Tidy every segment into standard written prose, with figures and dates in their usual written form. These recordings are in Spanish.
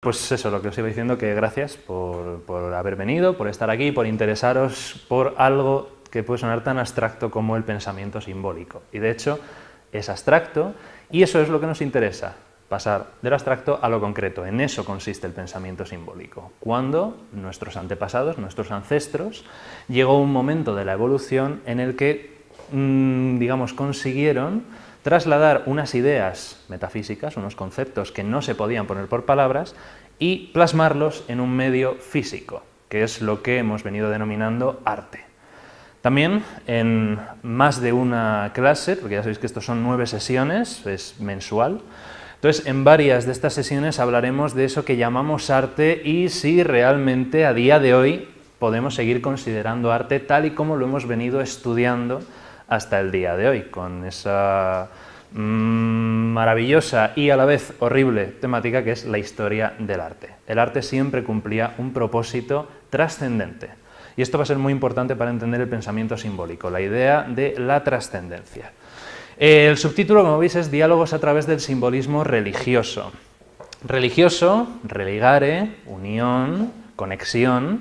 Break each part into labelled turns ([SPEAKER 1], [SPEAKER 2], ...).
[SPEAKER 1] Pues eso, lo que os iba diciendo, que gracias por haber venido, por estar aquí, por interesaros por algo que puede sonar tan abstracto como el pensamiento simbólico. Y de hecho es abstracto y eso es lo que nos interesa, pasar de lo abstracto a lo concreto. En eso consiste el pensamiento simbólico. Cuando nuestros antepasados, nuestros ancestros, llegó un momento de la evolución en el que, digamos, consiguieron trasladar unas ideas metafísicas, unos conceptos que no se podían poner por palabras, y plasmarlos en un medio físico, que es lo que hemos venido denominando arte. También en más de una clase, porque ya sabéis que estos son 9 sesiones, es mensual, entonces en varias de estas sesiones hablaremos de eso que llamamos arte y si realmente a día de hoy podemos seguir considerando arte tal y como lo hemos venido estudiando hasta el día de hoy, con esa maravillosa y a la vez horrible temática que es la historia del arte. El arte siempre cumplía un propósito trascendente. Y esto va a ser muy importante para entender el pensamiento simbólico, la idea de la trascendencia. El subtítulo, como veis, es Diálogos a través del simbolismo religioso. Religioso, religare, unión, conexión.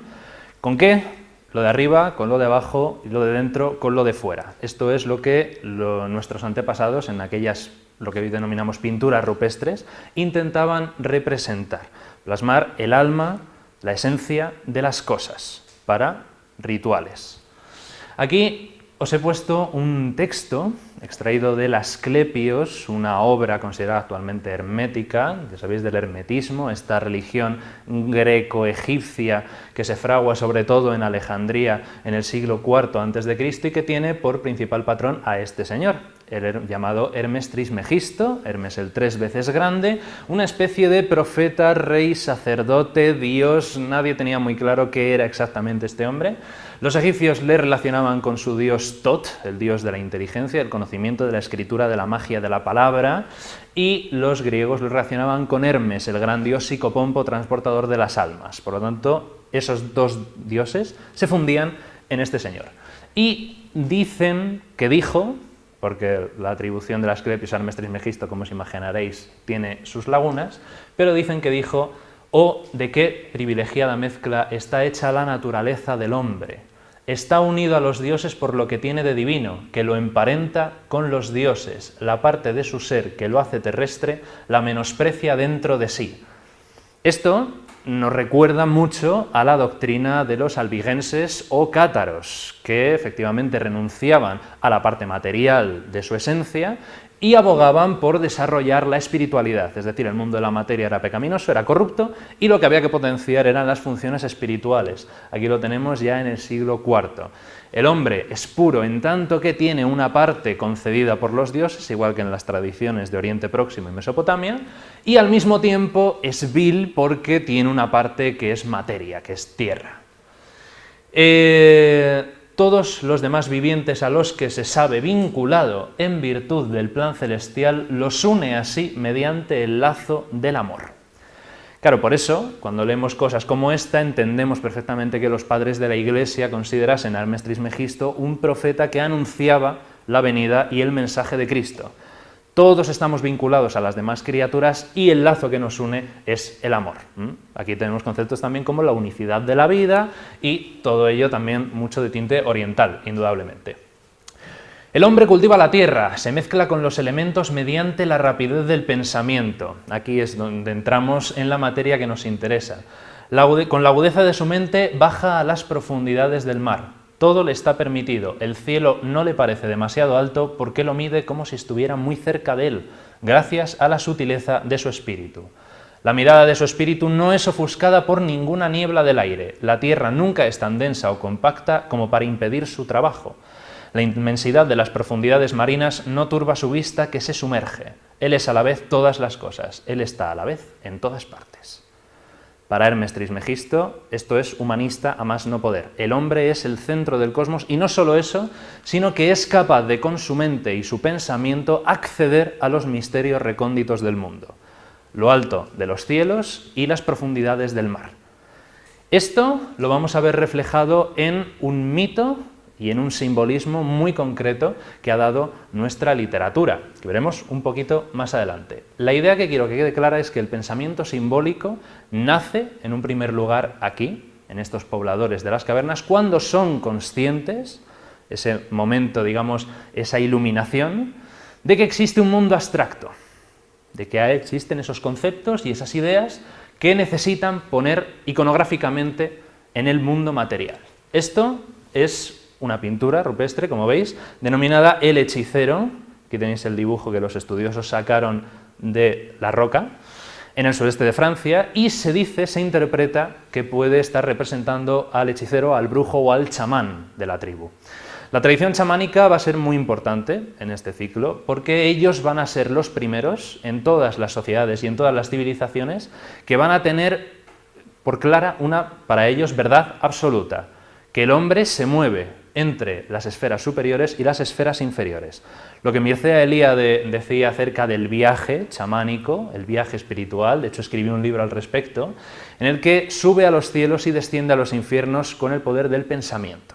[SPEAKER 1] ¿Con qué? Lo de arriba con lo de abajo y lo de dentro con lo de fuera. Esto es lo que nuestros antepasados en aquellas, lo que hoy denominamos pinturas rupestres, intentaban representar, plasmar el alma, la esencia de las cosas para rituales. Aquí os he puesto un texto extraído del Asclepios, una obra considerada actualmente hermética, ya sabéis del hermetismo, esta religión greco-egipcia que se fragua sobre todo en Alejandría en el siglo IV a.C. y que tiene por principal patrón a este señor, el llamado Hermes Trismegisto, Hermes el 3 veces grande, una especie de profeta, rey, sacerdote, dios, nadie tenía muy claro qué era exactamente este hombre. Los egipcios le relacionaban con su dios Tot, el dios de la inteligencia, del conocimiento, de la escritura, de la magia, de la palabra, y los griegos lo relacionaban con Hermes, el gran dios psicopompo, transportador de las almas. Por lo tanto, esos dos dioses se fundían en este señor. Y dicen que dijo, porque la atribución de las Asclepios a Hermes Trismegisto, como os imaginaréis, tiene sus lagunas, pero dicen que dijo: «Oh, de qué privilegiada mezcla está hecha la naturaleza del hombre. Está unido a los dioses por lo que tiene de divino, que lo emparenta con los dioses. La parte de su ser que lo hace terrestre la menosprecia dentro de sí». Esto nos recuerda mucho a la doctrina de los albigenses o cátaros, que efectivamente renunciaban a la parte material de su esencia y abogaban por desarrollar la espiritualidad, es decir, el mundo de la materia era pecaminoso, era corrupto, y lo que había que potenciar eran las funciones espirituales. Aquí lo tenemos ya en el siglo IV. El hombre es puro en tanto que tiene una parte concedida por los dioses, igual que en las tradiciones de Oriente Próximo y Mesopotamia, y al mismo tiempo es vil porque tiene una parte que es materia, que es tierra. Todos los demás vivientes a los que se sabe vinculado en virtud del plan celestial los une así mediante el lazo del amor. Claro, por eso, cuando leemos cosas como esta, entendemos perfectamente que los padres de la Iglesia considerasen a Hermes Trismegisto un profeta que anunciaba la venida y el mensaje de Cristo. Todos estamos vinculados a las demás criaturas y el lazo que nos une es el amor. Aquí tenemos conceptos también como la unicidad de la vida y todo ello también mucho de tinte oriental, indudablemente. El hombre cultiva la tierra, se mezcla con los elementos mediante la rapidez del pensamiento. Aquí es donde entramos en la materia que nos interesa. Con la agudeza de su mente baja a las profundidades del mar. Todo le está permitido, el cielo no le parece demasiado alto porque lo mide como si estuviera muy cerca de él, gracias a la sutileza de su espíritu. La mirada de su espíritu no es ofuscada por ninguna niebla del aire, la tierra nunca es tan densa o compacta como para impedir su trabajo. La inmensidad de las profundidades marinas no turba su vista que se sumerge. Él es a la vez todas las cosas, él está a la vez en todas partes. Para Hermes Trismegisto, esto es humanista a más no poder. El hombre es el centro del cosmos y no solo eso, sino que es capaz de con su mente y su pensamiento acceder a los misterios recónditos del mundo, lo alto de los cielos y las profundidades del mar. Esto lo vamos a ver reflejado en un mito y en un simbolismo muy concreto que ha dado nuestra literatura, que veremos un poquito más adelante. La idea que quiero que quede clara es que el pensamiento simbólico nace, en un primer lugar, aquí, en estos pobladores de las cavernas, cuando son conscientes, ese momento, digamos, esa iluminación, de que existe un mundo abstracto, de que existen esos conceptos y esas ideas que necesitan poner iconográficamente en el mundo material. Esto es una pintura rupestre, como veis, denominada El Hechicero. Aquí tenéis el dibujo que los estudiosos sacaron de la roca, en el sureste de Francia, y se dice, se interpreta, que puede estar representando al hechicero, al brujo o al chamán de la tribu. La tradición chamánica va a ser muy importante en este ciclo, porque ellos van a ser los primeros en todas las sociedades y en todas las civilizaciones que van a tener por clara una, para ellos, verdad absoluta, que el hombre se mueve entre las esferas superiores y las esferas inferiores. Lo que Mircea Eliade decía acerca del viaje chamánico, el viaje espiritual, de hecho escribió un libro al respecto, en el que sube a los cielos y desciende a los infiernos con el poder del pensamiento.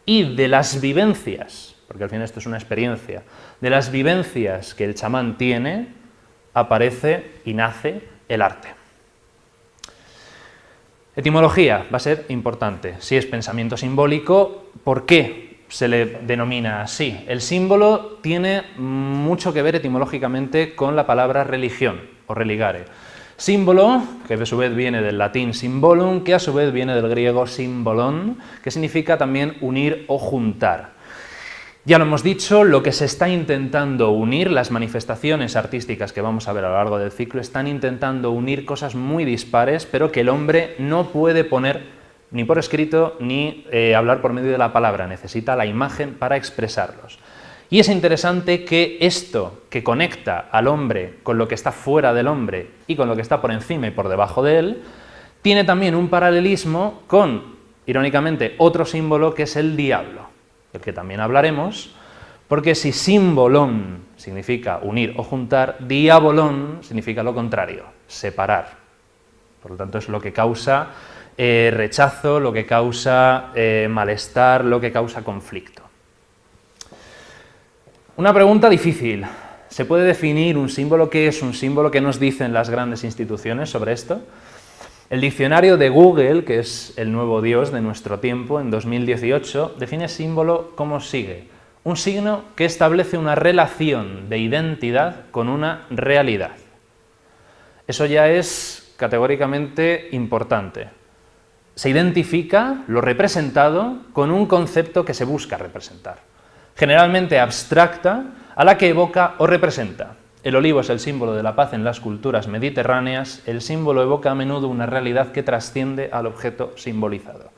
[SPEAKER 1] Y de las vivencias, porque al final esto es una experiencia, de las vivencias que el chamán tiene, aparece y nace el arte. Etimología va a ser importante. Si es pensamiento simbólico, ¿por qué se le denomina así? El símbolo tiene mucho que ver etimológicamente con la palabra religión o religare. Símbolo, que a su vez viene del latín symbolum, que a su vez viene del griego symbolon, que significa también unir o juntar. Ya lo hemos dicho, lo que se está intentando unir, las manifestaciones artísticas que vamos a ver a lo largo del ciclo, están intentando unir cosas muy dispares, pero que el hombre no puede poner ni por escrito ni hablar por medio de la palabra, necesita la imagen para expresarlos. Y es interesante que esto que conecta al hombre con lo que está fuera del hombre y con lo que está por encima y por debajo de él, tiene también un paralelismo con, irónicamente, otro símbolo que es el diablo, del que también hablaremos, porque si símbolon significa unir o juntar, diabolón significa lo contrario, separar. Por lo tanto, es lo que causa rechazo, lo que causa malestar, lo que causa conflicto. Una pregunta difícil. ¿Se puede definir un símbolo? ¿Qué es un símbolo? ¿Qué nos dicen las grandes instituciones sobre esto? El diccionario de Google, que es el nuevo Dios de nuestro tiempo, en 2018, define símbolo como sigue: un signo que establece una relación de identidad con una realidad. Eso ya es categóricamente importante. Se identifica lo representado con un concepto que se busca representar, generalmente abstracta, a la que evoca o representa. El olivo es el símbolo de la paz en las culturas mediterráneas. El símbolo evoca a menudo una realidad que trasciende al objeto simbolizado.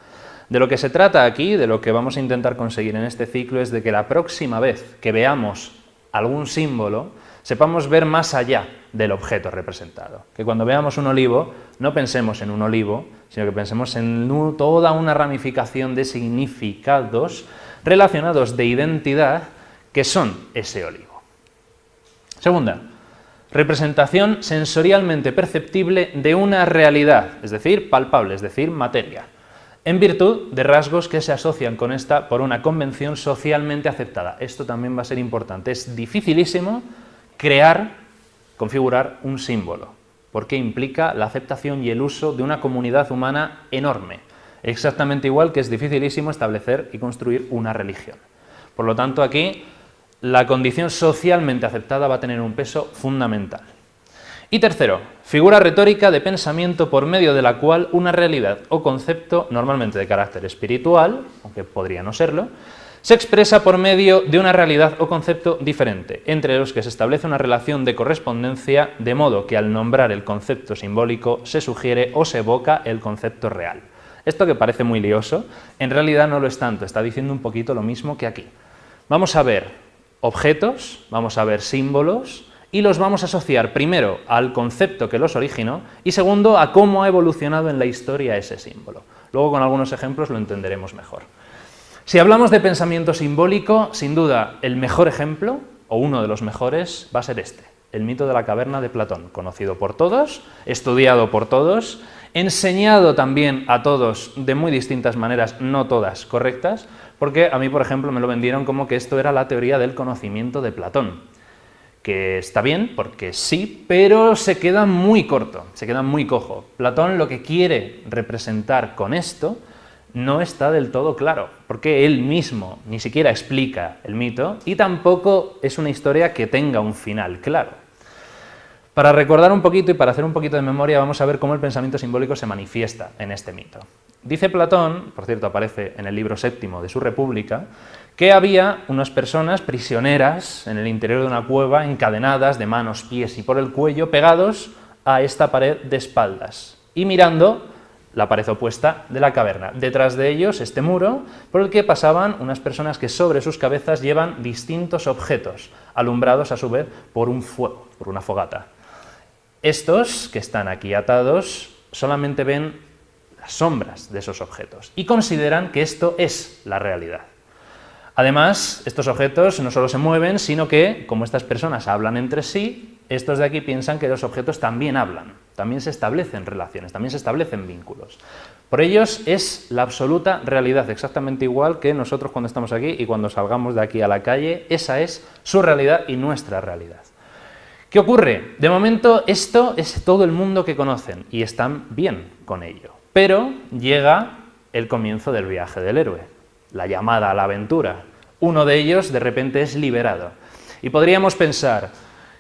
[SPEAKER 1] De lo que se trata aquí, de lo que vamos a intentar conseguir en este ciclo, es de que la próxima vez que veamos algún símbolo, sepamos ver más allá del objeto representado. Que cuando veamos un olivo, no pensemos en un olivo, sino que pensemos en toda una ramificación de significados relacionados de identidad que son ese olivo. Segunda, representación sensorialmente perceptible de una realidad, es decir, palpable, es decir, materia, en virtud de rasgos que se asocian con esta por una convención socialmente aceptada. Esto también va a ser importante. Es dificilísimo configurar un símbolo, porque implica la aceptación y el uso de una comunidad humana enorme. Exactamente igual que es dificilísimo establecer y construir una religión. Por lo tanto, aquí la condición socialmente aceptada va a tener un peso fundamental. Y tercero, figura retórica de pensamiento por medio de la cual una realidad o concepto, normalmente de carácter espiritual, aunque podría no serlo, se expresa por medio de una realidad o concepto diferente, entre los que se establece una relación de correspondencia, de modo que al nombrar el concepto simbólico se sugiere o se evoca el concepto real. Esto que parece muy lioso, en realidad no lo es tanto, está diciendo un poquito lo mismo que aquí. Vamos a ver objetos, vamos a ver símbolos y los vamos a asociar primero al concepto que los originó y segundo a cómo ha evolucionado en la historia ese símbolo. Luego con algunos ejemplos lo entenderemos mejor. Si hablamos de pensamiento simbólico, sin duda el mejor ejemplo, o uno de los mejores, va a ser este, el mito de la caverna de Platón, conocido por todos, estudiado por todos, enseñado también a todos de muy distintas maneras, no todas correctas, porque a mí, por ejemplo, me lo vendieron como que esto era la teoría del conocimiento de Platón, que está bien, porque sí, pero se queda muy corto, se queda muy cojo. Platón lo que quiere representar con esto no está del todo claro, porque él mismo ni siquiera explica el mito y tampoco es una historia que tenga un final claro. Para recordar un poquito y para hacer un poquito de memoria, vamos a ver cómo el pensamiento simbólico se manifiesta en este mito. Dice Platón, por cierto aparece en el libro séptimo de su República, que había unas personas prisioneras en el interior de una cueva, encadenadas de manos, pies y por el cuello, pegados a esta pared de espaldas y mirando la pared opuesta de la caverna. Detrás de ellos este muro por el que pasaban unas personas que sobre sus cabezas llevan distintos objetos, alumbrados a su vez por un fuego, por una fogata. Estos que están aquí atados solamente ven las sombras de esos objetos y consideran que esto es la realidad. Además, estos objetos no solo se mueven, sino que, como estas personas hablan entre sí, estos de aquí piensan que los objetos también hablan, también se establecen relaciones, también se establecen vínculos. Por ellos es la absoluta realidad, exactamente igual que nosotros cuando estamos aquí y cuando salgamos de aquí a la calle, esa es su realidad y nuestra realidad. ¿Qué ocurre? De momento esto es todo el mundo que conocen y están bien con ello, pero llega el comienzo del viaje del héroe, la llamada a la aventura. Uno de ellos de repente es liberado y podríamos pensar,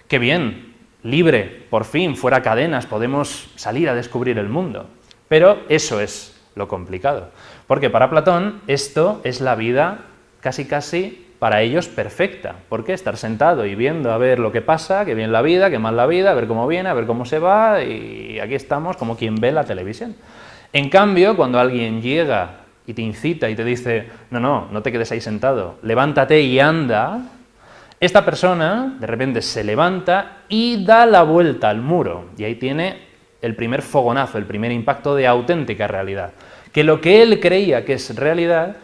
[SPEAKER 1] qué bien, libre, por fin, fuera cadenas, podemos salir a descubrir el mundo. Pero eso es lo complicado, porque para Platón esto es la vida casi para ellos perfecta. ¿Por qué? Estar sentado y viendo a ver lo que pasa, que bien la vida, que mal la vida, a ver cómo viene, a ver cómo se va, y aquí estamos como quien ve la televisión. En cambio, cuando alguien llega y te incita y te dice, no te quedes ahí sentado, levántate y anda, esta persona de repente se levanta y da la vuelta al muro, y ahí tiene el primer fogonazo, el primer impacto de auténtica realidad, que lo que él creía que es realidad,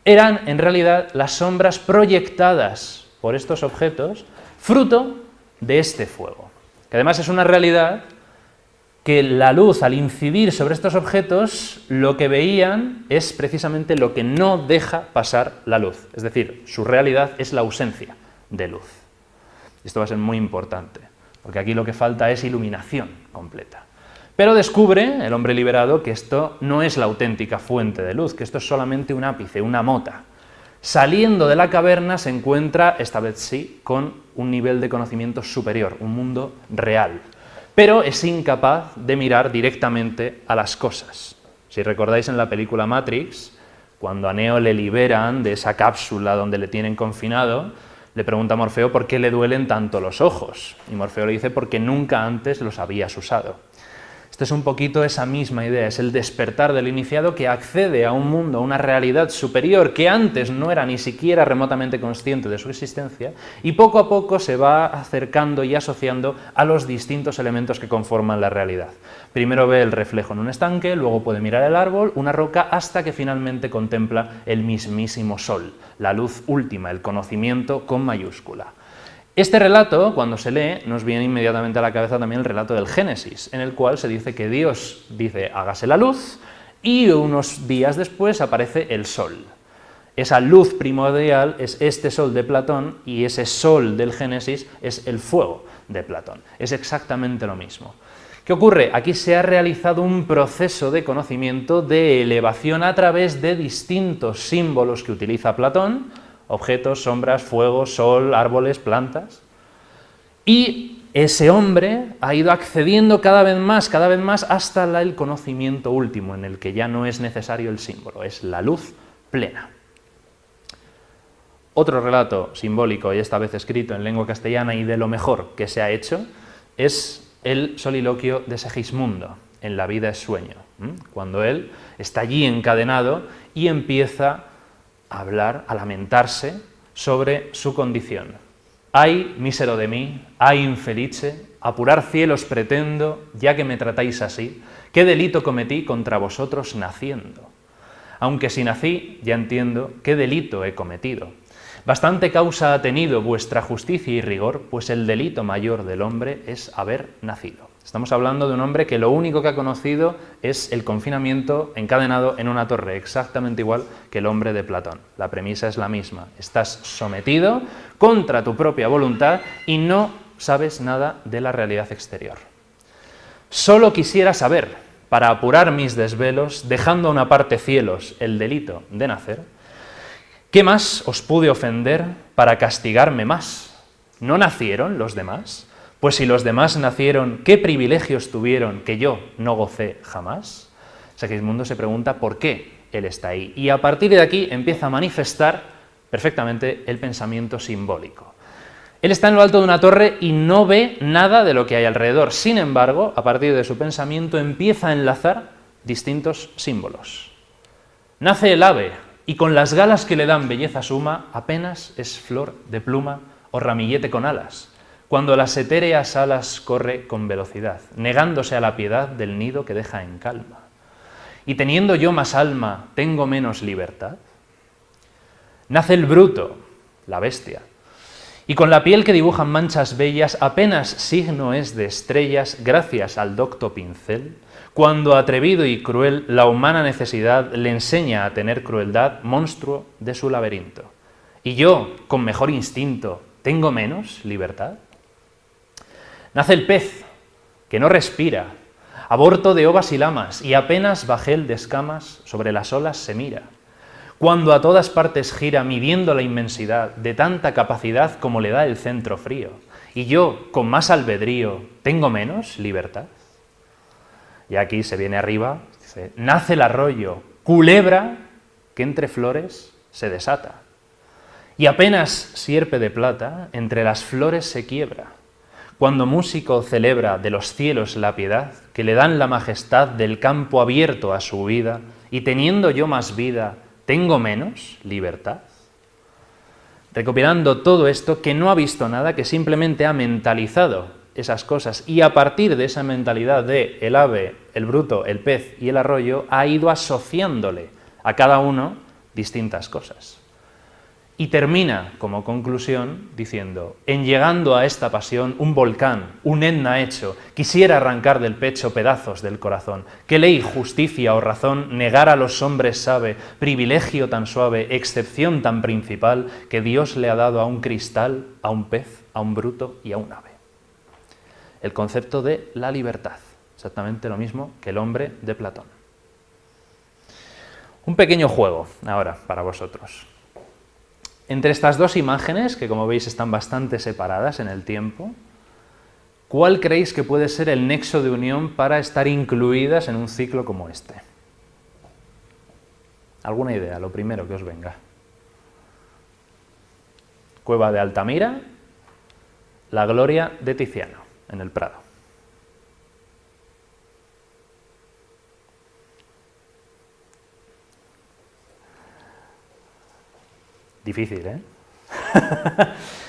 [SPEAKER 1] eran en realidad las sombras proyectadas por estos objetos, fruto de este fuego, que además es una realidad que la luz, al incidir sobre estos objetos, lo que veían es precisamente lo que no deja pasar la luz, es decir, su realidad es la ausencia de luz. Esto va a ser muy importante, porque aquí lo que falta es iluminación completa. Pero descubre el hombre liberado que esto no es la auténtica fuente de luz, que esto es solamente un ápice, una mota. Saliendo de la caverna se encuentra, esta vez sí, con un nivel de conocimiento superior, un mundo real. Pero es incapaz de mirar directamente a las cosas. Si recordáis en la película Matrix, cuando a Neo le liberan de esa cápsula donde le tienen confinado, le pregunta a Morfeo por qué le duelen tanto los ojos. Y Morfeo le dice porque nunca antes los habías usado. Esto es un poquito esa misma idea, es el despertar del iniciado que accede a un mundo, a una realidad superior que antes no era ni siquiera remotamente consciente de su existencia y poco a poco se va acercando y asociando a los distintos elementos que conforman la realidad. Primero ve el reflejo en un estanque, luego puede mirar el árbol, una roca, hasta que finalmente contempla el mismísimo sol, la luz última, el conocimiento con mayúscula. Este relato, cuando se lee, nos viene inmediatamente a la cabeza también el relato del Génesis, en el cual se dice que Dios dice hágase la luz y unos días después aparece el sol. Esa luz primordial es este sol de Platón y ese sol del Génesis es el fuego de Platón. Es exactamente lo mismo. ¿Qué ocurre? Aquí se ha realizado un proceso de conocimiento de elevación a través de distintos símbolos que utiliza Platón, objetos, sombras, fuego, sol, árboles, plantas. Y ese hombre ha ido accediendo cada vez más hasta el conocimiento último, en el que ya no es necesario el símbolo, es la luz plena. Otro relato simbólico, y esta vez escrito en lengua castellana y de lo mejor que se ha hecho, es el soliloquio de Segismundo, en La vida es sueño, cuando él está allí encadenado y empieza a hablar, a lamentarse sobre su condición. «Ay, mísero de mí, ay, infelice, apurar cielos pretendo, ya que me tratáis así, qué delito cometí contra vosotros naciendo. Aunque si nací, ya entiendo qué delito he cometido. Bastante causa ha tenido vuestra justicia y rigor, pues el delito mayor del hombre es haber nacido. Estamos hablando de un hombre que lo único que ha conocido es el confinamiento encadenado en una torre, exactamente igual que el hombre de Platón. La premisa es la misma. Estás sometido contra tu propia voluntad y no sabes nada de la realidad exterior. Solo quisiera saber, para apurar mis desvelos, dejando a una parte cielos el delito de nacer, ¿qué más os pude ofender para castigarme más? ¿No nacieron los demás? Pues si los demás nacieron, ¿qué privilegios tuvieron que yo no gocé jamás? Segismundo se pregunta por qué él está ahí. Y a partir de aquí empieza a manifestar perfectamente el pensamiento simbólico. Él está en lo alto de una torre y no ve nada de lo que hay alrededor. Sin embargo, a partir de su pensamiento empieza a enlazar distintos símbolos. Nace el ave, y con las galas que le dan belleza suma, apenas es flor de pluma o ramillete con alas, cuando las etéreas alas corre con velocidad, negándose a la piedad del nido que deja en calma. Y teniendo yo más alma, ¿tengo menos libertad? Nace el bruto, la bestia, y con la piel que dibujan manchas bellas, apenas signo es de estrellas, gracias al docto pincel, cuando atrevido y cruel la humana necesidad le enseña a tener crueldad, monstruo de su laberinto. Y yo, con mejor instinto, ¿tengo menos libertad? Nace el pez, que no respira, aborto de ovas y lamas, y apenas bajel de escamas sobre las olas se mira, cuando a todas partes gira midiendo la inmensidad de tanta capacidad como le da el centro frío. Y yo, con más albedrío, ¿tengo menos libertad? Y aquí se viene arriba, dice, nace el arroyo, culebra que entre flores se desata. Y apenas sierpe de plata, entre las flores se quiebra, cuando músico celebra de los cielos la piedad, que le dan la majestad del campo abierto a su vida, y teniendo yo más vida, ¿tengo menos libertad? Recopilando todo esto, que no ha visto nada, que simplemente ha mentalizado esas cosas, y a partir de esa mentalidad de el ave, el bruto, el pez y el arroyo, ha ido asociándole a cada uno distintas cosas. Y termina, como conclusión, diciendo, en llegando a esta pasión, un volcán, un Etna hecho, quisiera arrancar del pecho pedazos del corazón. ¿Qué ley, justicia o razón negar a los hombres sabe, privilegio tan suave, excepción tan principal, que Dios le ha dado a un cristal, a un pez, a un bruto y a un ave? El concepto de la libertad, exactamente lo mismo que el hombre de Platón. Un pequeño juego ahora para vosotros. Entre estas dos imágenes, que como veis están bastante separadas en el tiempo, ¿cuál creéis que puede ser el nexo de unión para estar incluidas en un ciclo como este? ¿Alguna idea? Lo primero que os venga. Cueva de Altamira, la gloria de Tiziano, en el Prado. Difícil, ¿eh?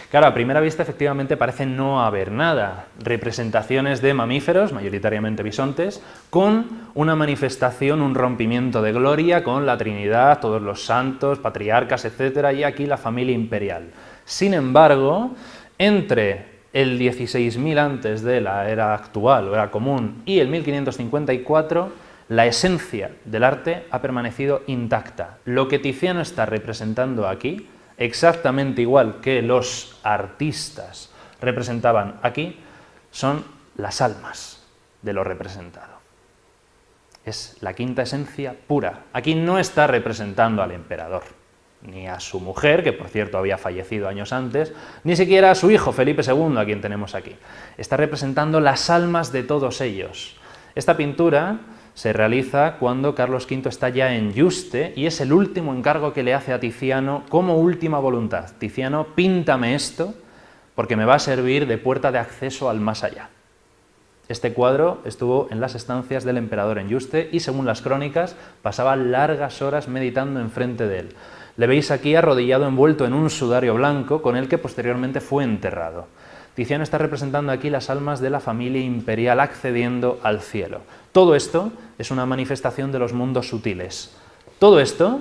[SPEAKER 1] Claro, a primera vista efectivamente parece no haber nada. Representaciones de mamíferos, mayoritariamente bisontes, con una manifestación, un rompimiento de gloria con la Trinidad, todos los santos, patriarcas, etc. y aquí la familia imperial. Sin embargo, entre el 16.000 antes de la era actual, o era común, y el 1554, la esencia del arte ha permanecido intacta. Lo que Tiziano está representando aquí, exactamente igual que los artistas representaban aquí, son las almas de lo representado. Es la quinta esencia pura. Aquí no está representando al emperador, ni a su mujer, que por cierto había fallecido años antes, ni siquiera a su hijo Felipe II, a quien tenemos aquí. Está representando las almas de todos ellos. Esta pintura se realiza cuando Carlos V está ya en Yuste y es el último encargo que le hace a Tiziano como última voluntad. Tiziano, píntame esto porque me va a servir de puerta de acceso al más allá. Este cuadro estuvo en las estancias del emperador en Yuste y, según las crónicas, pasaba largas horas meditando enfrente de él. Le veis aquí arrodillado envuelto en un sudario blanco con el que posteriormente fue enterrado. Tiziano está representando aquí las almas de la familia imperial accediendo al cielo. Todo esto es una manifestación de los mundos sutiles. Todo esto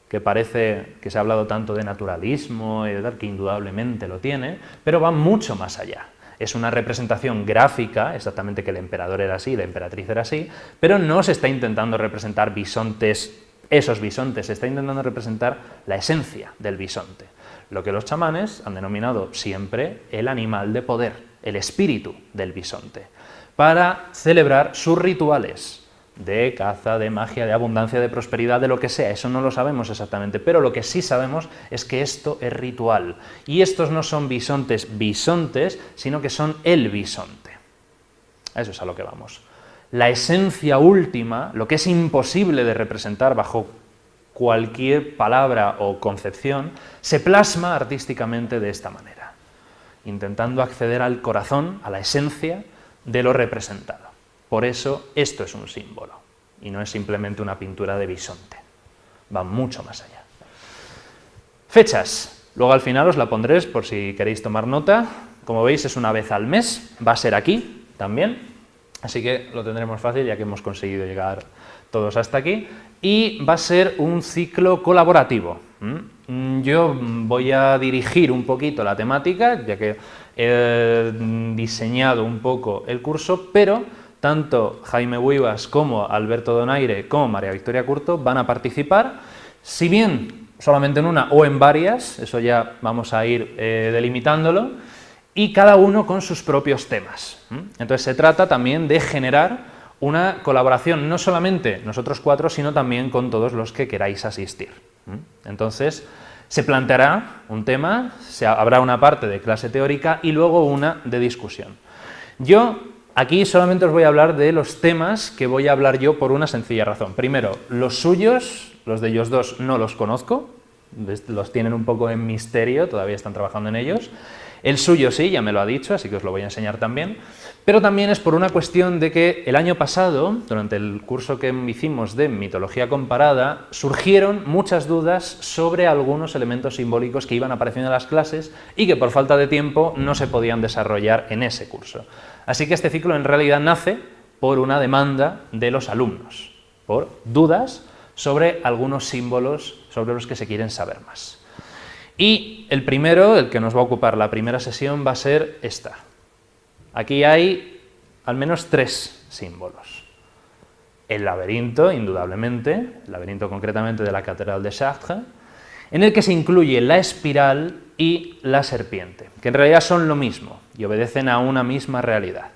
[SPEAKER 1] que parece que se ha hablado tanto de naturalismo, que indudablemente lo tiene, pero va mucho más allá. Es una representación gráfica, exactamente que el emperador era así, la emperatriz era así, pero no se está intentando representar bisontes, esos bisontes, se está intentando representar la esencia del bisonte, lo que los chamanes han denominado siempre el animal de poder, el espíritu del bisonte, para celebrar sus rituales de caza, de magia, de abundancia, de prosperidad, de lo que sea. Eso no lo sabemos exactamente, pero lo que sí sabemos es que esto es ritual. Y estos no son bisontes, sino que son el bisonte. Eso es a lo que vamos. La esencia última, lo que es imposible de representar bajo cualquier palabra o concepción, se plasma artísticamente de esta manera, intentando acceder al corazón, a la esencia de lo representado. Por eso esto es un símbolo y no es simplemente una pintura de bisonte. Va mucho más allá. Fechas. Luego al final os la pondré por si queréis tomar nota. Como veis es una vez al mes. Va a ser aquí también. Así que lo tendremos fácil ya que hemos conseguido llegar todos hasta aquí. Y va a ser un ciclo colaborativo. Yo voy a dirigir un poquito la temática, ya que he diseñado un poco el curso, pero tanto Jaime Buivas como Alberto Donaire como María Victoria Curto van a participar, si bien solamente en una o en varias, eso ya vamos a ir delimitándolo, y cada uno con sus propios temas. Entonces se trata también de generar una colaboración, no solamente nosotros cuatro, sino también con todos los que queráis asistir. Entonces se planteará un tema, habrá una parte de clase teórica y luego una de discusión. Yo aquí solamente os voy a hablar de los temas que voy a hablar yo por una sencilla razón. Primero, los suyos, los de ellos dos, no los conozco, los tienen un poco en misterio, todavía están trabajando en ellos. El suyo sí, ya me lo ha dicho, así que os lo voy a enseñar también. Pero también es por una cuestión de que el año pasado, durante el curso que hicimos de mitología comparada, surgieron muchas dudas sobre algunos elementos simbólicos que iban apareciendo en las clases y que por falta de tiempo no se podían desarrollar en ese curso. Así que este ciclo en realidad nace por una demanda de los alumnos, por dudas sobre algunos símbolos sobre los que se quieren saber más. Y el primero, el que nos va a ocupar la primera sesión, va a ser esta. Aquí hay al menos 3 símbolos. El laberinto, indudablemente, el laberinto concretamente de la Catedral de Chartres, en el que se incluye la espiral y la serpiente, que en realidad son lo mismo y obedecen a una misma realidad.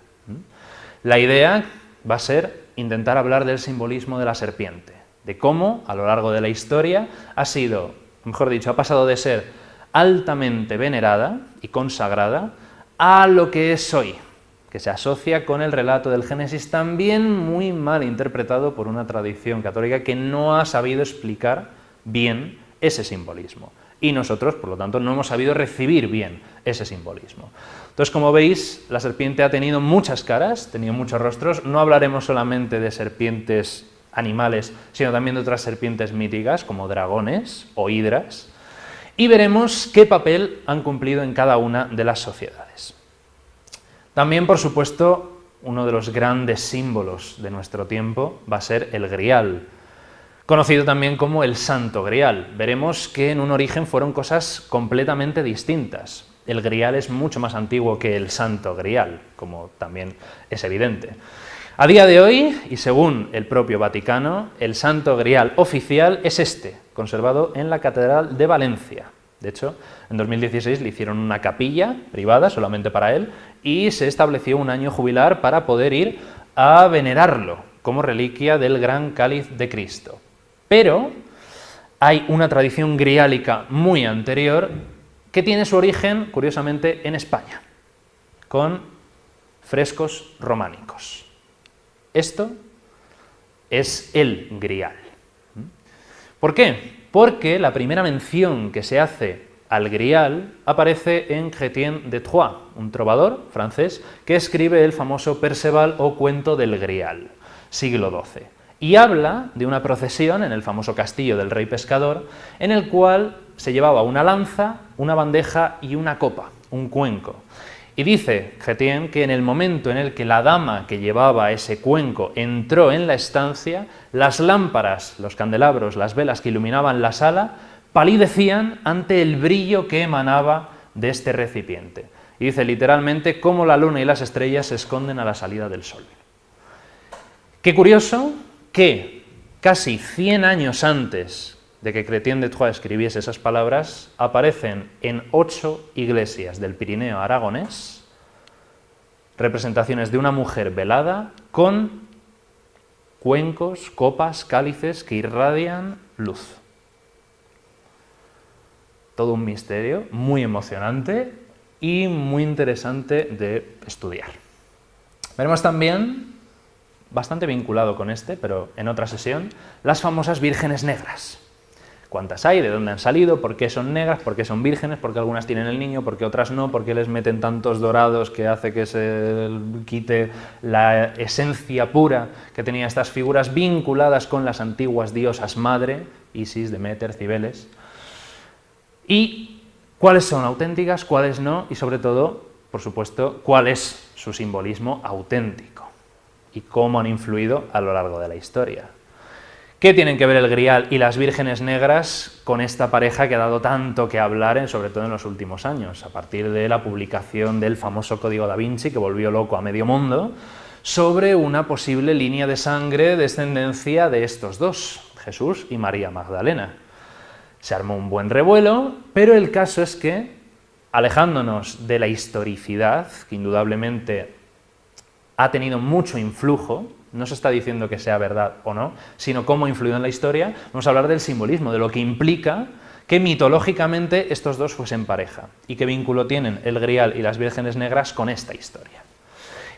[SPEAKER 1] La idea va a ser intentar hablar del simbolismo de la serpiente, de cómo a lo largo de la historia ha sido, mejor dicho, ha pasado de ser altamente venerada y consagrada a lo que es hoy, que se asocia con el relato del Génesis, también muy mal interpretado por una tradición católica que no ha sabido explicar bien ese simbolismo. Y nosotros, por lo tanto, no hemos sabido recibir bien ese simbolismo. Entonces, como veis, la serpiente ha tenido muchas caras, ha tenido muchos rostros. No hablaremos solamente de serpientes animales, sino también de otras serpientes míticas, como dragones o hidras. Y veremos qué papel han cumplido en cada una de las sociedades. También, por supuesto, uno de los grandes símbolos de nuestro tiempo va a ser el Grial, conocido también como el Santo Grial. Veremos que en un origen fueron cosas completamente distintas. El Grial es mucho más antiguo que el Santo Grial, como también es evidente. A día de hoy, y según el propio Vaticano, el Santo Grial oficial es este, conservado en la Catedral de Valencia. De hecho, en 2016 le hicieron una capilla privada solamente para él y se estableció un año jubilar para poder ir a venerarlo como reliquia del Gran Cáliz de Cristo. Pero hay una tradición griálica muy anterior que tiene su origen, curiosamente, en España, con frescos románicos. Esto es el Grial. ¿Por qué? Porque la primera mención que se hace al Grial aparece en Chrétien de Troyes, un trovador francés que escribe el famoso Perceval o Cuento del Grial, siglo XII. Y habla de una procesión en el famoso castillo del rey pescador, en el cual se llevaba una lanza, una bandeja y una copa, un cuenco. Y dice Getien que en el momento en el que la dama que llevaba ese cuenco entró en la estancia, las lámparas, los candelabros, las velas que iluminaban la sala, palidecían ante el brillo que emanaba de este recipiente. Y dice literalmente cómo la luna y las estrellas se esconden a la salida del sol. Qué curioso que casi 100 años antes de que Chrétien de Troyes escribiese esas palabras, aparecen en 8 iglesias del Pirineo aragonés representaciones de una mujer velada con cuencos, copas, cálices que irradian luz. Todo un misterio muy emocionante y muy interesante de estudiar. Veremos también, bastante vinculado con este, pero en otra sesión, las famosas vírgenes negras. ¿Cuántas hay? ¿De dónde han salido? ¿Por qué son negras? ¿Por qué son vírgenes? ¿Por qué algunas tienen el niño? ¿Por qué otras no? ¿Por qué les meten tantos dorados que hace que se quite la esencia pura que tenían estas figuras vinculadas con las antiguas diosas madre, Isis, Demeter, Cibeles? ¿Y cuáles son auténticas, cuáles no? Y sobre todo, por supuesto, cuál es su simbolismo auténtico y cómo han influido a lo largo de la historia. ¿Qué tienen que ver el Grial y las vírgenes negras con esta pareja que ha dado tanto que hablar, sobre todo en los últimos años, a partir de la publicación del famoso Código da Vinci, que volvió loco a medio mundo, sobre una posible línea de sangre descendencia de estos dos, Jesús y María Magdalena? Se armó un buen revuelo, pero el caso es que, alejándonos de la historicidad, que indudablemente ha tenido mucho influjo, no se está diciendo que sea verdad o no, sino cómo ha influido en la historia, vamos a hablar del simbolismo, de lo que implica que mitológicamente estos dos fuesen pareja y qué vínculo tienen el Grial y las vírgenes negras con esta historia.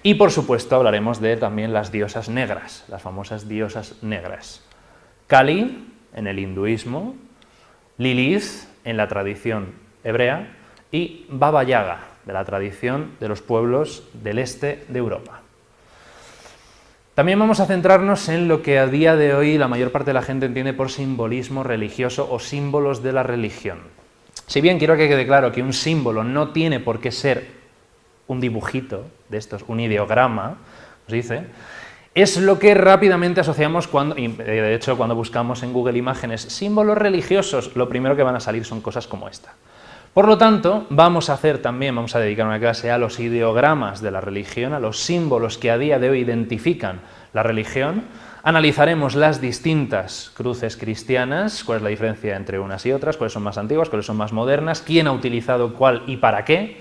[SPEAKER 1] Y por supuesto hablaremos de también las diosas negras, las famosas diosas negras. Kali en el hinduismo, Lilith en la tradición hebrea y Baba Yaga de la tradición de los pueblos del este de Europa. También vamos a centrarnos en lo que a día de hoy la mayor parte de la gente entiende por simbolismo religioso o símbolos de la religión. Si bien quiero que quede claro que un símbolo no tiene por qué ser un dibujito de estos, un ideograma, os dice, es lo que rápidamente asociamos cuando, y de hecho cuando buscamos en Google Imágenes símbolos religiosos, lo primero que van a salir son cosas como esta. Por lo tanto, vamos a dedicar una clase a los ideogramas de la religión, a los símbolos que a día de hoy identifican la religión. Analizaremos las distintas cruces cristianas, cuál es la diferencia entre unas y otras, cuáles son más antiguas, cuáles son más modernas, quién ha utilizado cuál y para qué.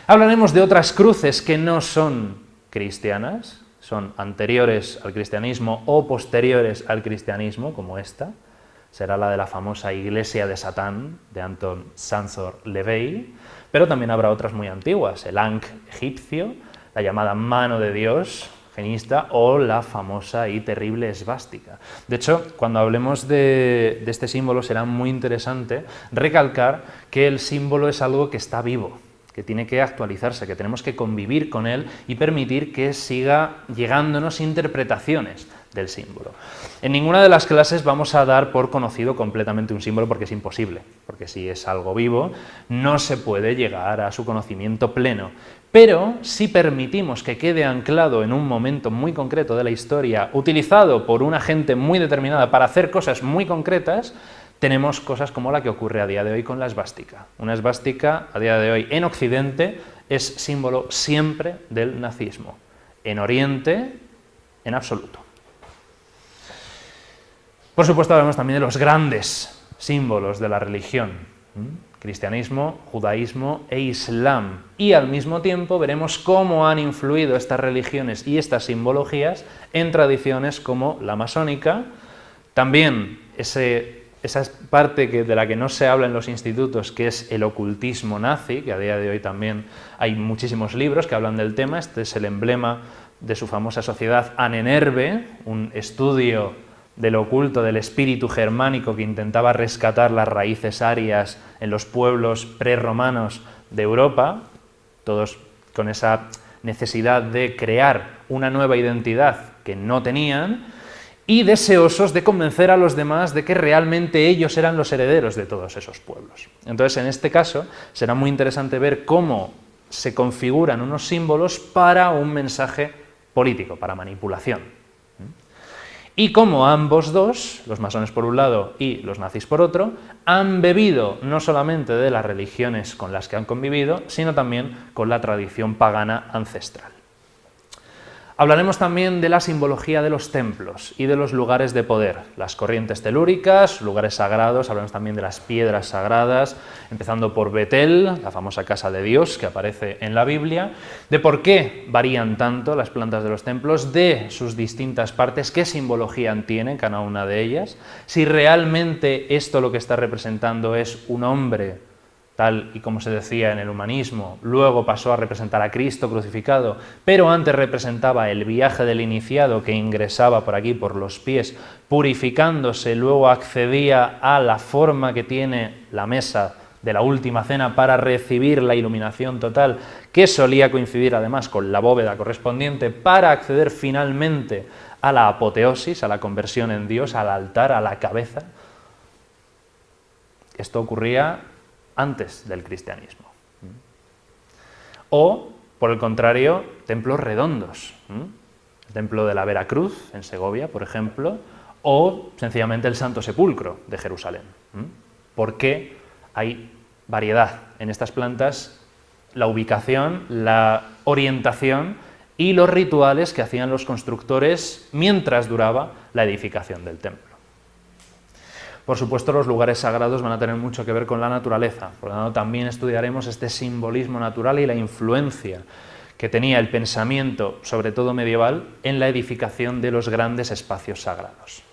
[SPEAKER 1] Hablaremos de otras cruces que no son cristianas, son anteriores al cristianismo o posteriores al cristianismo, como esta. Será la de la famosa Iglesia de Satán, de Anton Sanzor Levey, pero también habrá otras muy antiguas, el Ankh egipcio, la llamada Mano de Dios, genista, o la famosa y terrible esvástica. De hecho, cuando hablemos de este símbolo será muy interesante recalcar que el símbolo es algo que está vivo, que tiene que actualizarse, que tenemos que convivir con él y permitir que siga llegándonos interpretaciones del símbolo. En ninguna de las clases vamos a dar por conocido completamente un símbolo porque es imposible, porque si es algo vivo no se puede llegar a su conocimiento pleno, pero si permitimos que quede anclado en un momento muy concreto de la historia, utilizado por una gente muy determinada para hacer cosas muy concretas, tenemos cosas como la que ocurre a día de hoy con la esvástica. Una esvástica a día de hoy en Occidente es símbolo siempre del nazismo, en Oriente en absoluto. Por supuesto hablamos también de los grandes símbolos de la religión, cristianismo, judaísmo e islam, y al mismo tiempo veremos cómo han influido estas religiones y estas simbologías en tradiciones como la masónica, también esa parte de la que no se habla en los institutos, que es el ocultismo nazi, que a día de hoy también hay muchísimos libros que hablan del tema. Este es el emblema de su famosa sociedad Ahnenerbe, un estudio del oculto, del espíritu germánico que intentaba rescatar las raíces arias en los pueblos prerromanos de Europa, todos con esa necesidad de crear una nueva identidad que no tenían, y deseosos de convencer a los demás de que realmente ellos eran los herederos de todos esos pueblos. Entonces, en este caso, será muy interesante ver cómo se configuran unos símbolos para un mensaje político, para manipulación. Y como ambos dos, los masones por un lado y los nazis por otro, han bebido no solamente de las religiones con las que han convivido, sino también con la tradición pagana ancestral. Hablaremos también de la simbología de los templos y de los lugares de poder, las corrientes telúricas, lugares sagrados, hablaremos también de las piedras sagradas, empezando por Betel, la famosa casa de Dios que aparece en la Biblia, de por qué varían tanto las plantas de los templos, de sus distintas partes, qué simbología tienen cada una de ellas, si realmente esto lo que está representando es un hombre, tal y como se decía en el humanismo, luego pasó a representar a Cristo crucificado, pero antes representaba el viaje del iniciado que ingresaba por aquí, por los pies, purificándose, luego accedía a la forma que tiene la mesa de la última cena para recibir la iluminación total, que solía coincidir además con la bóveda correspondiente, para acceder finalmente a la apoteosis, a la conversión en Dios, al altar, a la cabeza. Esto ocurría antes del cristianismo. O, por el contrario, templos redondos. El templo de la Veracruz, en Segovia, por ejemplo, o sencillamente el Santo Sepulcro de Jerusalén. Porque hay variedad en estas plantas, la ubicación, la orientación y los rituales que hacían los constructores mientras duraba la edificación del templo. Por supuesto, los lugares sagrados van a tener mucho que ver con la naturaleza, por lo tanto también estudiaremos este simbolismo natural y la influencia que tenía el pensamiento, sobre todo medieval, en la edificación de los grandes espacios sagrados.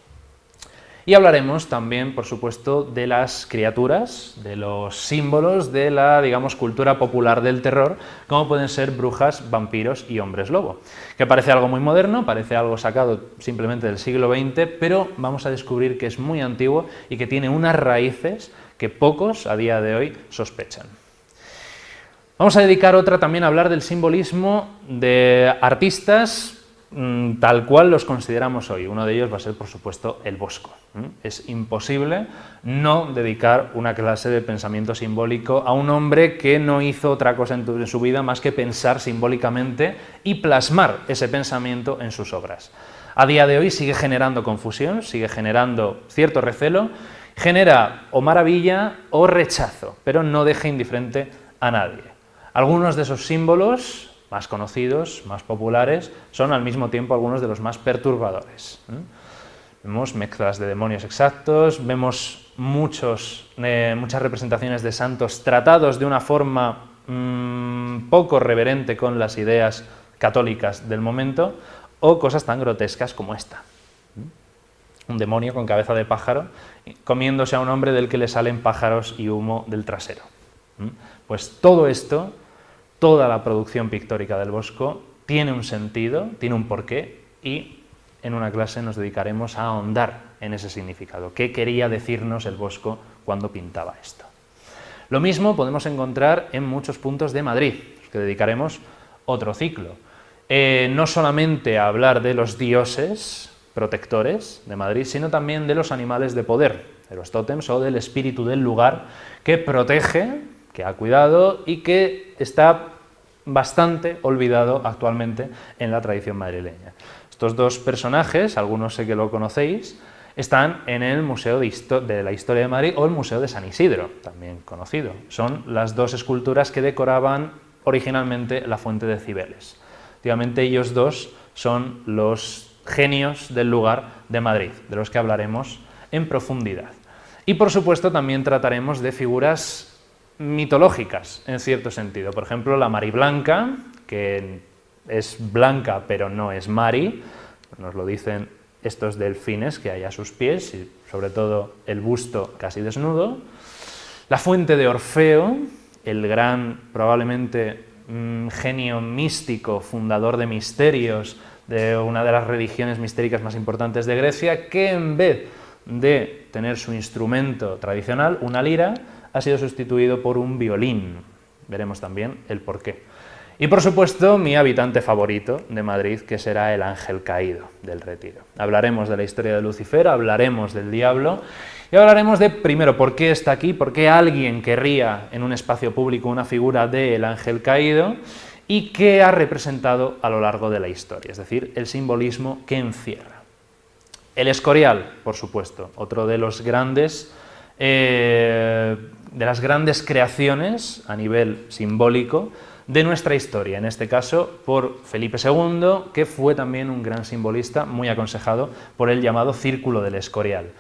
[SPEAKER 1] Y hablaremos también, por supuesto, de las criaturas, de los símbolos de la, digamos, cultura popular del terror, como pueden ser brujas, vampiros y hombres lobo. Que parece algo muy moderno, parece algo sacado simplemente del siglo XX, pero vamos a descubrir que es muy antiguo y que tiene unas raíces que pocos a día de hoy sospechan. Vamos a dedicar otra también a hablar del simbolismo de artistas tal cual los consideramos hoy. Uno de ellos va a ser, por supuesto, el Bosco. Es imposible no dedicar una clase de pensamiento simbólico a un hombre que no hizo otra cosa en su vida más que pensar simbólicamente y plasmar ese pensamiento en sus obras. A día de hoy sigue generando confusión, sigue generando cierto recelo, genera o maravilla o rechazo, pero no deja indiferente a nadie. Algunos de esos símbolos más conocidos, más populares, son al mismo tiempo algunos de los más perturbadores. Vemos mezclas de demonios exactos, vemos muchas representaciones de santos tratados de una forma poco reverente con las ideas católicas del momento, o cosas tan grotescas como esta. Un demonio con cabeza de pájaro comiéndose a un hombre del que le salen pájaros y humo del trasero. Pues todo esto, toda la producción pictórica del Bosco tiene un sentido, tiene un porqué, y en una clase nos dedicaremos a ahondar en ese significado. ¿Qué quería decirnos el Bosco cuando pintaba esto? Lo mismo podemos encontrar en muchos puntos de Madrid, que dedicaremos otro ciclo. No solamente a hablar de los dioses protectores de Madrid, sino también de los animales de poder, de los tótems o del espíritu del lugar que protege, que ha cuidado y que está bastante olvidado actualmente en la tradición madrileña. Estos dos personajes, algunos sé que lo conocéis, están en el Museo de la Historia de Madrid o el Museo de San Isidro, también conocido. Son las dos esculturas que decoraban originalmente la fuente de Cibeles. Efectivamente, ellos dos son los genios del lugar de Madrid, de los que hablaremos en profundidad. Y por supuesto también trataremos de figuras mitológicas, en cierto sentido. Por ejemplo, la Mariblanca, que es blanca pero no es Mari, nos lo dicen estos delfines que hay a sus pies, y sobre todo el busto casi desnudo. La fuente de Orfeo, el gran, probablemente, genio místico, fundador de misterios, de una de las religiones mistéricas más importantes de Grecia, que en vez de tener su instrumento tradicional, una lira, ha sido sustituido por un violín. Veremos también el porqué. Y por supuesto, mi habitante favorito de Madrid, que será el ángel caído del Retiro. Hablaremos de la historia de Lucifer, hablaremos del diablo, Y hablaremos de, primero, por qué está aquí, por qué alguien querría en un espacio público una figura del ángel caído y qué ha representado a lo largo de la historia, es decir, el simbolismo que encierra. El Escorial, por supuesto, otro de los grandes, de las grandes creaciones a nivel simbólico de nuestra historia, en este caso por Felipe II, que fue también un gran simbolista, muy aconsejado por el llamado Círculo del Escorial.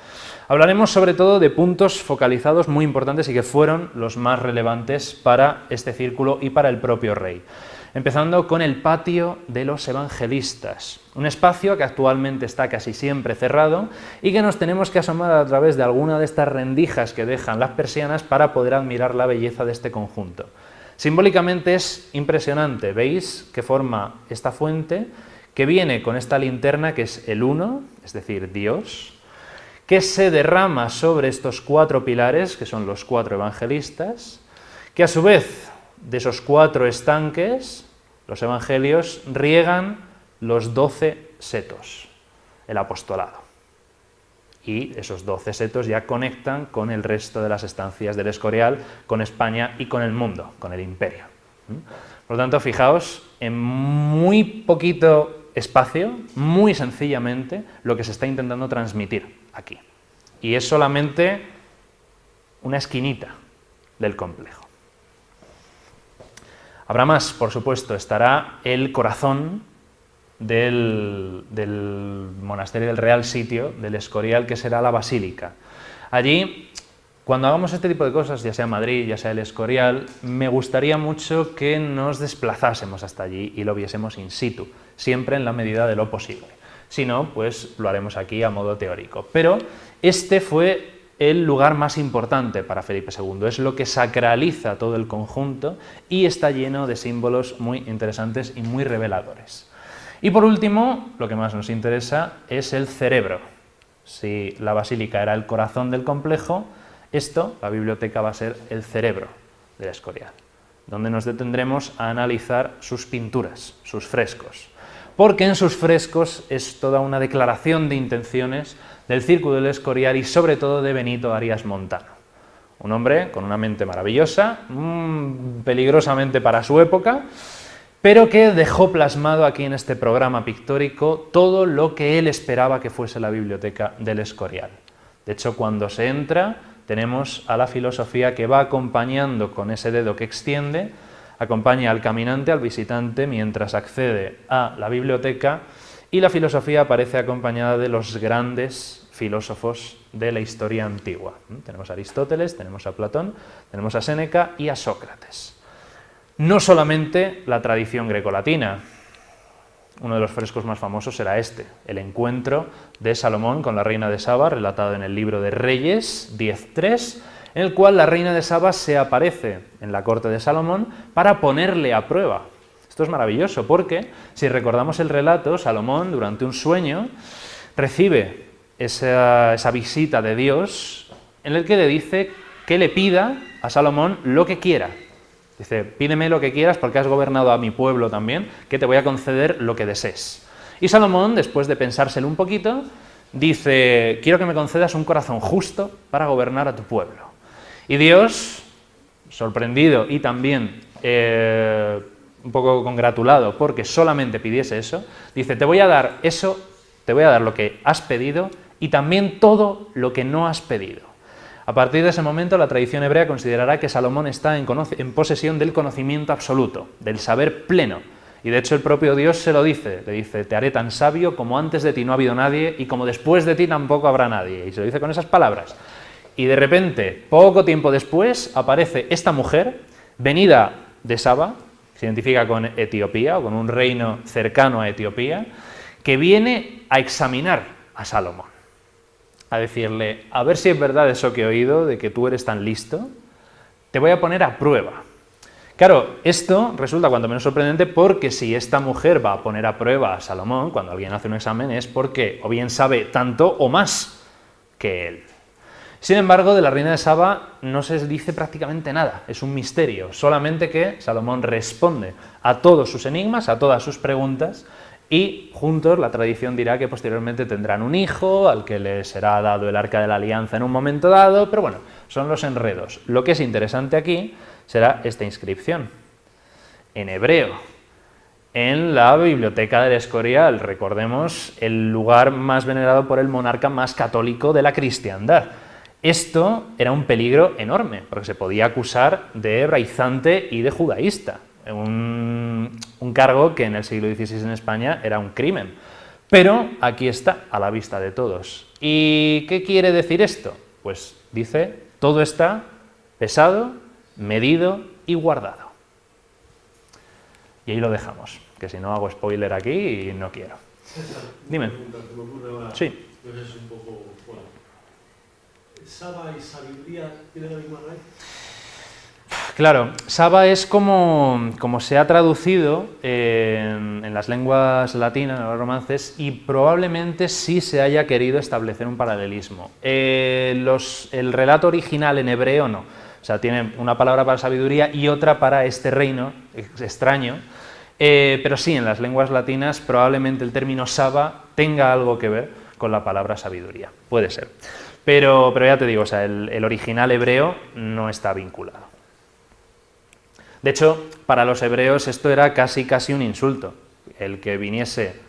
[SPEAKER 1] Hablaremos sobre todo de puntos focalizados muy importantes y que fueron los más relevantes para este círculo y para el propio rey. Empezando con el patio de los evangelistas, un espacio que actualmente está casi siempre cerrado y que nos tenemos que asomar a través de alguna de estas rendijas que dejan las persianas para poder admirar la belleza de este conjunto. Simbólicamente es impresionante, veis que forma esta fuente que viene con esta linterna que es el uno, es decir, Dios, que se derrama sobre estos 4 pilares, que son los 4 evangelistas, que a su vez de esos 4 estanques, los evangelios riegan los 12 setos, el apostolado. Y esos 12 setos ya conectan con el resto de las estancias del Escorial, con España y con el mundo, con el imperio. Por lo tanto, fijaos, en muy poquito espacio, muy sencillamente, lo que se está intentando transmitir aquí. Y es solamente una esquinita del complejo. Habrá más, por supuesto, estará el corazón del monasterio del Real Sitio, del Escorial, que será la Basílica. Allí, cuando hagamos este tipo de cosas, ya sea Madrid, ya sea el Escorial, me gustaría mucho que nos desplazásemos hasta allí y lo viésemos in situ, siempre en la medida de lo posible. Si no, pues lo haremos aquí a modo teórico. Pero este fue el lugar más importante para Felipe II, es lo que sacraliza todo el conjunto y está lleno de símbolos muy interesantes y muy reveladores. Y por último, lo que más nos interesa es el cerebro. Si la basílica era el corazón del complejo, esto, la biblioteca, va a ser el cerebro del Escorial, donde nos detendremos a analizar sus pinturas, sus frescos. Porque en sus frescos es toda una declaración de intenciones del Círculo del Escorial y sobre todo de Benito Arias Montano. Un hombre con una mente maravillosa, peligrosamente para su época, pero que dejó plasmado aquí en este programa pictórico todo lo que él esperaba que fuese la biblioteca del Escorial. De hecho, cuando se entra, tenemos a la filosofía que va acompañando con ese dedo que extiende, acompaña al caminante, al visitante, mientras accede a la biblioteca, y la filosofía aparece acompañada de los grandes filósofos de la historia antigua. Tenemos a Aristóteles, tenemos a Platón, tenemos a Séneca y a Sócrates. No solamente la tradición grecolatina. Uno de los frescos más famosos será este, el encuentro de Salomón con la reina de Saba, relatado en el libro de Reyes 10.3, en el cual la reina de Saba se aparece en la corte de Salomón para ponerle a prueba. Esto es maravilloso porque, si recordamos el relato, Salomón, durante un sueño, recibe esa visita de Dios en el que le dice que le pida a Salomón lo que quiera. Dice, pídeme lo que quieras porque has gobernado a mi pueblo también, que te voy a conceder lo que desees. Y Salomón, después de pensárselo un poquito, dice, quiero que me concedas un corazón justo para gobernar a tu pueblo. Y Dios, sorprendido y también un poco congratulado porque solamente pidiese eso, dice, te voy a dar eso, te voy a dar lo que has pedido y también todo lo que no has pedido. A partir de ese momento, la tradición hebrea considerará que Salomón está en posesión del conocimiento absoluto, del saber pleno. Y de hecho el propio Dios se lo dice, le dice, te haré tan sabio como antes de ti no ha habido nadie y como después de ti tampoco habrá nadie. Y se lo dice con esas palabras. Y de repente, poco tiempo después, aparece esta mujer, venida de Saba, se identifica con Etiopía o con un reino cercano a Etiopía, que viene a examinar a Salomón. A decirle, a ver si es verdad eso que he oído, de que tú eres tan listo, te voy a poner a prueba. Claro, esto resulta cuanto menos sorprendente porque si esta mujer va a poner a prueba a Salomón, cuando alguien hace un examen, es porque o bien sabe tanto o más que él. Sin embargo, de la reina de Saba no se dice prácticamente nada, es un misterio, solamente que Salomón responde a todos sus enigmas, a todas sus preguntas, Y juntos la tradición dirá que posteriormente tendrán un hijo, al que le será dado el arca de la alianza en un momento dado, pero bueno, son los enredos. Lo que es interesante aquí será esta inscripción, en hebreo, en la biblioteca del Escorial, recordemos, el lugar más venerado por el monarca más católico de la cristiandad. Esto era un peligro enorme, porque se podía acusar de hebraizante y de judaísta, un cargo que en el siglo XVI en España era un crimen. Pero aquí está, a la vista de todos. ¿Y qué quiere decir esto? Pues dice, todo está pesado, medido y guardado. Y ahí lo dejamos, que si no hago spoiler aquí y no quiero.
[SPEAKER 2] César,
[SPEAKER 1] dime.
[SPEAKER 2] Pregunta que me ocurre ahora,
[SPEAKER 1] Sí.
[SPEAKER 2] pues es un poco fuera. ¿Saba y sabiduría tienen la misma raíz?
[SPEAKER 1] Claro, Saba es como se ha traducido en las lenguas latinas, en los romances, y probablemente sí se haya querido establecer un paralelismo. El relato original en hebreo no. O sea, tiene una palabra para sabiduría y otra para este reino extraño, pero sí, en las lenguas latinas probablemente el término Saba tenga algo que ver con la palabra sabiduría, puede ser. Pero ya te digo, o sea, el original hebreo no está vinculado. De hecho, para los hebreos esto era casi un insulto. El que viniese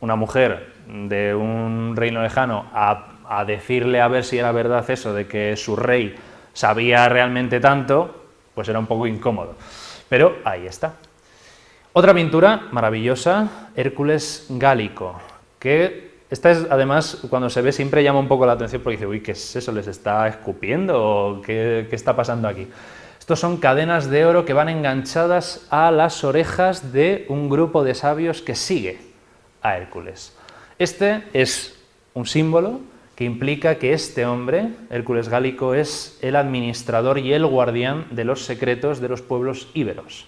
[SPEAKER 1] una mujer de un reino lejano a decirle a ver si era verdad eso de que su rey sabía realmente tanto, pues era un poco incómodo. Pero ahí está. Otra pintura maravillosa, Hércules Gálico, que esta es, además, cuando se ve siempre llama un poco la atención porque dice, uy, ¿qué es eso? ¿Les está escupiendo? ¿O qué está pasando aquí? Estos son cadenas de oro que van enganchadas a las orejas de un grupo de sabios que sigue a Hércules. Este es un símbolo que implica que este hombre, Hércules Gálico, es el administrador y el guardián de los secretos de los pueblos íberos,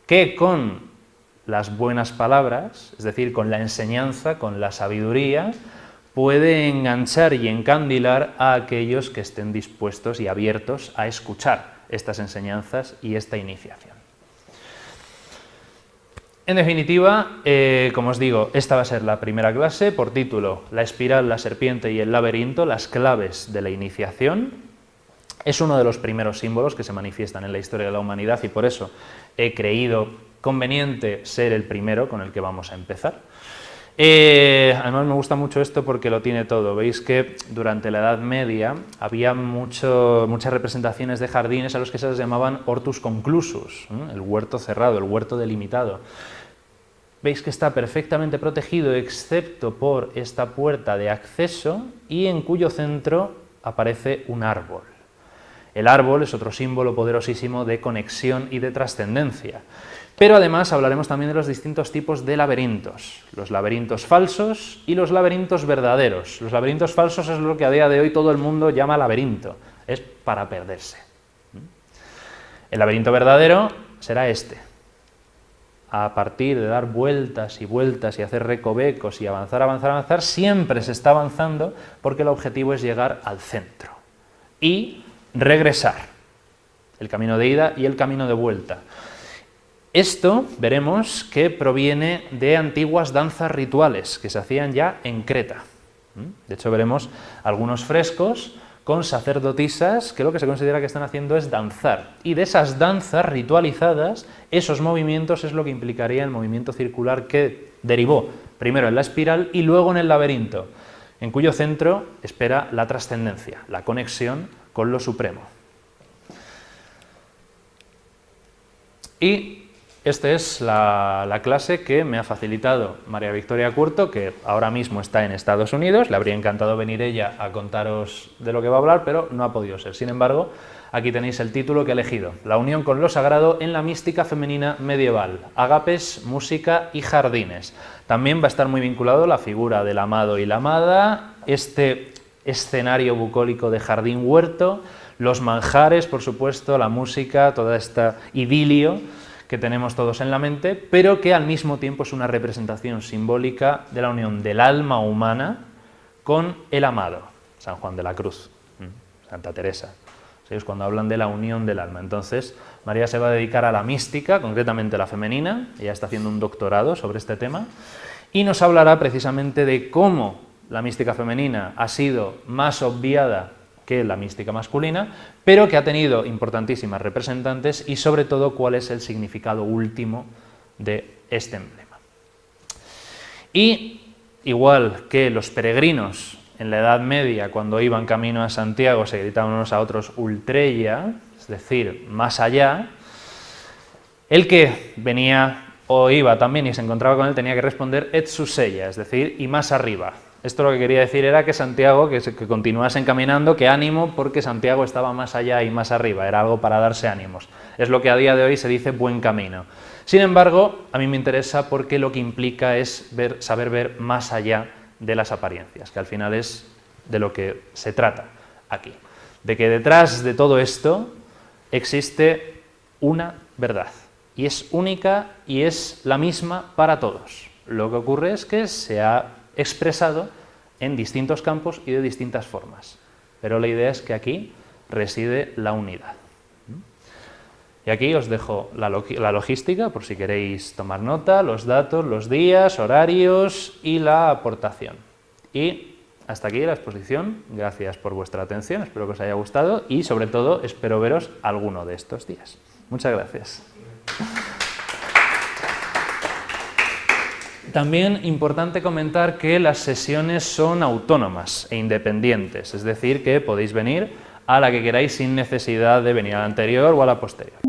[SPEAKER 1] que con las buenas palabras, es decir, con la enseñanza, con la sabiduría, puede enganchar y encandilar a aquellos que estén dispuestos y abiertos a escuchar estas enseñanzas y esta iniciación. En definitiva, como os digo, esta va a ser la primera clase, por título, La espiral, la serpiente y el laberinto, las claves de la iniciación. Es uno de los primeros símbolos que se manifiestan en la historia de la humanidad y por eso he creído conveniente ser el primero con el que vamos a empezar. Además me gusta mucho esto porque lo tiene todo. Veis que durante la Edad Media había muchas representaciones de jardines a los que se les llamaban hortus conclusus, el huerto cerrado, el huerto delimitado. Veis que está perfectamente protegido excepto por esta puerta de acceso y en cuyo centro aparece un árbol. El árbol es otro símbolo poderosísimo de conexión y de trascendencia. Pero además hablaremos también de los distintos tipos de laberintos, los laberintos falsos y los laberintos verdaderos. Los laberintos falsos es lo que a día de hoy todo el mundo llama laberinto, es para perderse. El laberinto verdadero será este. A partir de dar vueltas y vueltas y hacer recovecos y avanzar, siempre se está avanzando porque el objetivo es llegar al centro y regresar. El camino de ida y el camino de vuelta. Esto veremos que proviene de antiguas danzas rituales que se hacían ya en Creta. De hecho veremos algunos frescos con sacerdotisas que lo que se considera que están haciendo es danzar. Y de esas danzas ritualizadas, esos movimientos es lo que implicaría el movimiento circular que derivó primero en la espiral y luego en el laberinto, en cuyo centro espera la trascendencia, la conexión con lo supremo. Y esta es la clase que me ha facilitado María Victoria Curto, que ahora mismo está en Estados Unidos. Le habría encantado venir ella a contaros de lo que va a hablar, pero no ha podido ser. Sin embargo, aquí tenéis el título que he elegido: La unión con lo sagrado en la mística femenina medieval, ágapes, música y jardines. También va a estar muy vinculado la figura del amado y la amada, este escenario bucólico de jardín-huerto, los manjares, por supuesto, la música, toda esta idilio que tenemos todos en la mente, pero que al mismo tiempo es una representación simbólica de la unión del alma humana con el amado, San Juan de la Cruz, Santa Teresa. ¿Sí? Es cuando hablan de la unión del alma. Entonces, María se va a dedicar a la mística, concretamente la femenina, ella está haciendo un doctorado sobre este tema, y nos hablará precisamente de cómo la mística femenina ha sido más obviada que la mística masculina, pero que ha tenido importantísimas representantes y sobre todo cuál es el significado último de este emblema. Y igual que los peregrinos en la Edad Media, cuando iban camino a Santiago, se gritaban unos a otros ultreia, es decir, más allá, el que venía o iba también y se encontraba con él tenía que responder et suseia, es decir, y más arriba. Esto lo que quería decir era que Santiago, que continuasen caminando, que ánimo, porque Santiago estaba más allá y más arriba, era algo para darse ánimos. Es lo que a día de hoy se dice buen camino. Sin embargo, a mí me interesa porque lo que implica es saber ver más allá de las apariencias, que al final es de lo que se trata aquí. De que detrás de todo esto existe una verdad, y es única y es la misma para todos. Lo que ocurre es que se ha expresado en distintos campos y de distintas formas. Pero la idea es que aquí reside la unidad. Y aquí os dejo la logística, por si queréis tomar nota, los datos, los días, horarios y la aportación. Y hasta aquí la exposición. Gracias por vuestra atención, espero que os haya gustado y sobre todo espero veros alguno de estos días. Muchas gracias. También importante comentar que las sesiones son autónomas e independientes, es decir, que podéis venir a la que queráis sin necesidad de venir a la anterior o a la posterior.